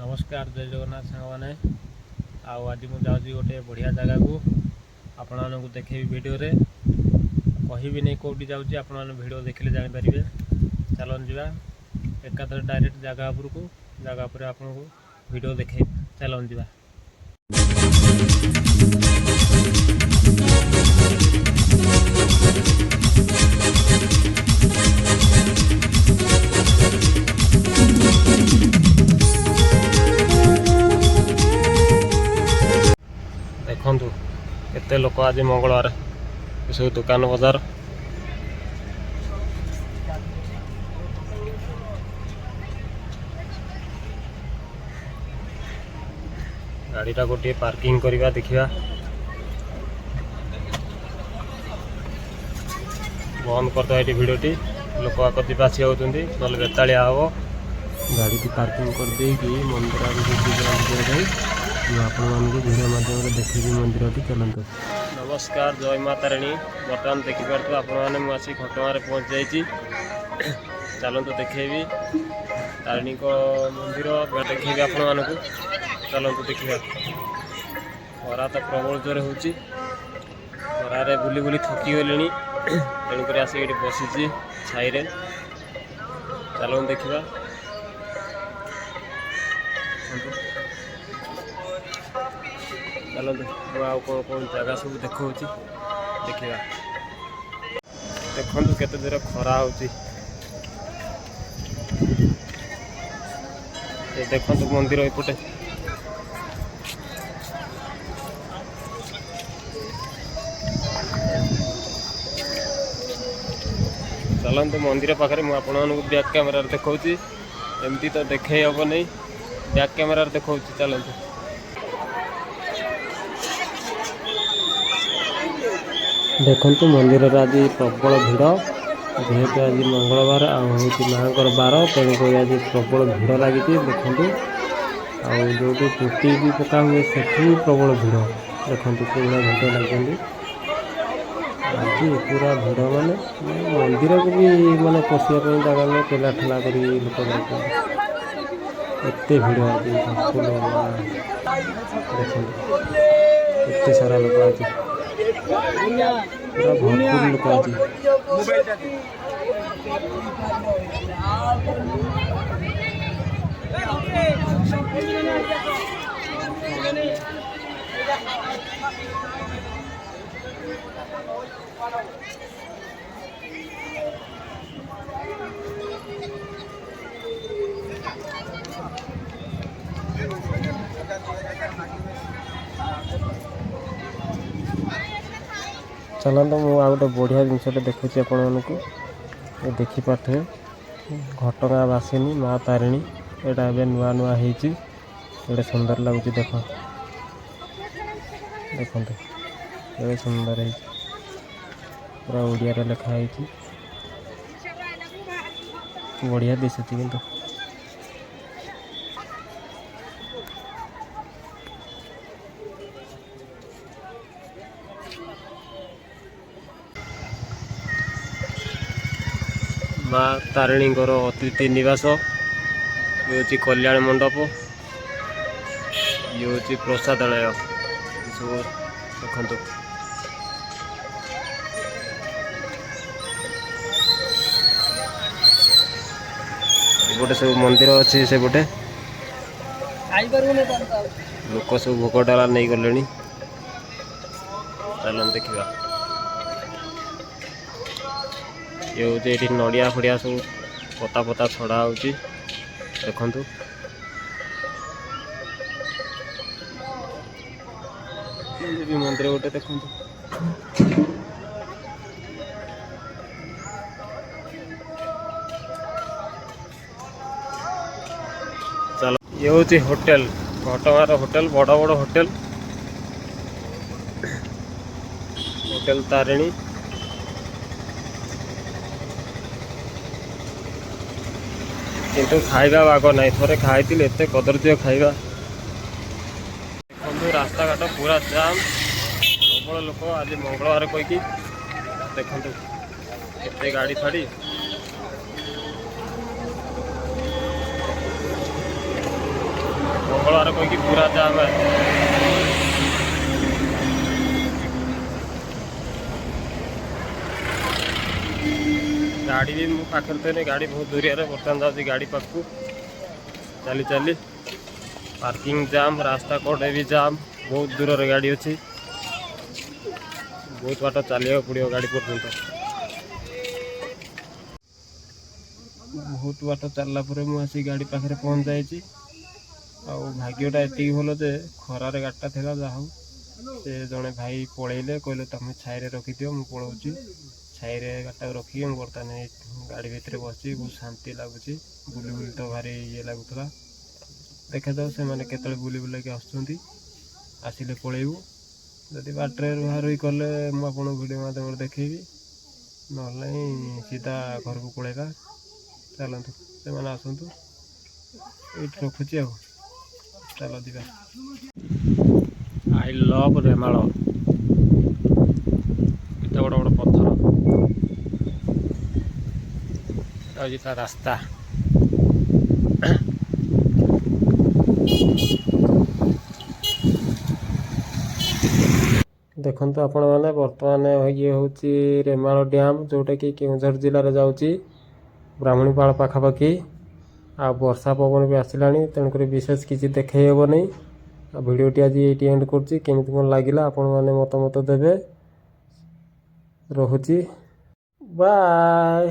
नमस्कार जय जगन्नाथ सांग मैंने आज मुझे गोटे बढ़िया जगह को आपण मानक देखेबी वीडियो रे कहि नहीं कौटी जाऊँगी आपण मैंने वीडियो देखले जानीपारे। चलन जा एकाथर डायरेक्ट जगह उपरको जगह पर आपन को वीडियो देखे चलन जा। देखु केते लोक आज मंगलवार सब दुकान बजार गाड़ीटा गोटे पार्किंग करवा देखा बंद करदे ये भिडटी लोक आक जावासी होती ना बेतालिया हम गाड़ी की पार्किंग करदे मंदिर आपण मानक वीडियो माध्यम देखी मंदिर टी चलते। नमस्कार जय माँ तारिणी बर्तमान देखिपे आपण मैंने घटगाँव पहुँच जाइए। चलते देखेबी तारिणी मंदिर देखेबी आपण मानक चलते देखा। खरा तो प्रबल जोर हो खरारे बुली बुली थकी गली तेणुक आसिक बसी छाई चलते देखा। चलते कौन कौन जगह सब देखा देखा देखु केते दूर खरा हो देखु मंदिर एपटे चलते मंदिर पाखे मुझे आपण बैक कैमेरा देखा एमती तो देखे हम नहीं बैक कैमेरा देखा चलते। देखु मंदिर आज प्रबल भिड़ जेहेतु आज मंगलवार हूँ माँ बार तेणुक आज प्रबल भिड़ लगी देखु जो चुटी भी पका हुए से प्रबल भिड़ देखु पूरा भिड़ लगे आज पूरा भिड़ माने मंदिर को भी माने पशिया जगह में पेला ठेला कर लोक एत भिड़ आज फुल देखो एत सारा लोक आज पूरा भरपूर लोक आज चलते मुझे गोटे बढ़िया जिनस देखुची आपण मानक देखिपे घटगाँ बासिनी माँ तारिणी यहाँ ए नुआ नुआ होते सुंदर लगुच देख देखते ये सुंदर है पूरा ओडिया लिखाई बढ़िया दिशुची किंतु माँ तारिणी अतिथि निवास ये हूँ कल्याण मंडप ये हूँ प्रसादालय सब देखु गोटे सब मंदिर अच्छे से गोटे लोक सब भोग डाला नहीं गले चलन देखा। ये हूँ ये नड़िया फड़िया सब पता पता छड़ा हो देखु मंदिर गोटे देखु चलो ये हूँ होटेल घटगाँव होटेल बड़ बड़ होटेल होटेल तारिणी किंतु खाइबा बाग ना थे खाई एत कदर्य खाइबा देखो रास्ता घाट पूरा जाम प्रबल लोक आज मंगलवार कहीकि देखु केते गाड़ी फाड़ी ଯିବାର କହିକି ପୁରା ଜାମ୍। ଗାଡ଼ି ବି ମୋ ପାଖରେ ଥିଲେ, ଗାଡ଼ି ବହୁତ ଦୂରିଆରେ ବର୍ତ୍ତମାନ ଯାଉଛି ଗାଡ଼ି ପାଖକୁ ଚାଲି ଚାଲି। ପାର୍କିଂ ଜାମ୍, ରାସ୍ତା କଡ଼ରେ ବି ଜାମ୍, ବହୁତ ଦୂରରେ ଗାଡ଼ି ଅଛି, ବହୁତ ବାଟ ଚାଲିବାକୁ ପଡ଼ିବ ଗାଡ଼ି ପର୍ଯ୍ୟନ୍ତ। ବହୁତ ବାଟ ଚାଲିଲା ପରେ ମୁଁ ଆସି ଗାଡ଼ି ପାଖରେ ପହଞ୍ଚି ଯାଇଛି। ଆଉ ଭାଗ୍ୟଟା ଏତିକି ଭଲ ଯେ ଖରାରେ ଗାଡ଼ିଟା ଥିଲା, ଯାହା ହଉ ସେ ଜଣେ ଭାଇ ପଳେଇଲେ, କହିଲେ ତମେ ଛାଇରେ ରଖିଦିଅ, ମୁଁ ପଳାଉଛି। ଛାଇରେ ଗାଡ଼ିଟାକୁ ରଖିକି ମୁଁ ବର୍ତ୍ତମାନ ଗାଡ଼ି ଭିତରେ ବସିଛି, ବହୁତ ଶାନ୍ତି ଲାଗୁଛି। ବୁଲି ବୁଲି ତ ଭାରି ଇଏ ଲାଗୁଥିଲା। ଦେଖାଯାଉ ସେମାନେ କେତେବେଳେ ବୁଲି ବୁଲାକି ଆସୁଛନ୍ତି, ଆସିଲେ ପଳେଇବୁ। ଯଦି ବାଟରେ ରୁହାରୁହି କଲେ ମୁଁ ଆପଣଙ୍କୁ ଭିଡ଼ିଓ ମାଧ୍ୟମରେ ଦେଖେଇବି, ନହେଲେ ନାହିଁ ସିଧା ଘରକୁ ପଳେଇବା। ଚାଲନ୍ତୁ ସେମାନେ ଆସନ୍ତୁ, ଏଇଠି ରଖୁଛି ଆଉ, ଚାଲ ଯିବା। I love Remal. ଏତେ ବଡ଼ ବଡ଼ ପଥର, ଏଟା ହେଉଛି ତା ରାସ୍ତା। ଦେଖନ୍ତୁ ଆପଣମାନେ, ବର୍ତ୍ତମାନ ଇଏ ହେଉଛି ରେମାଳ ଡ୍ୟାମ୍, ଯେଉଁଟାକି କେଉଁଝର ଜିଲ୍ଲାରେ ଯାଉଛି, ବ୍ରାହ୍ମଣୀପାଳ ପାଖାପାଖି। ଆଉ ବର୍ଷା ପବନ ବି ଆସିଲାଣି, ତେଣୁକରି ବିଶେଷ କିଛି ଦେଖେଇ ହେବନି। ଆଉ ଭିଡ଼ିଓଟି ଆଜି ଏଇଠି ଏଣ୍ଡ କରୁଛି। କେମିତି କ'ଣ ଲାଗିଲା ଆପଣମାନେ ମତାମତ ଦେବେ। ରହୁଛି, ବାଏ।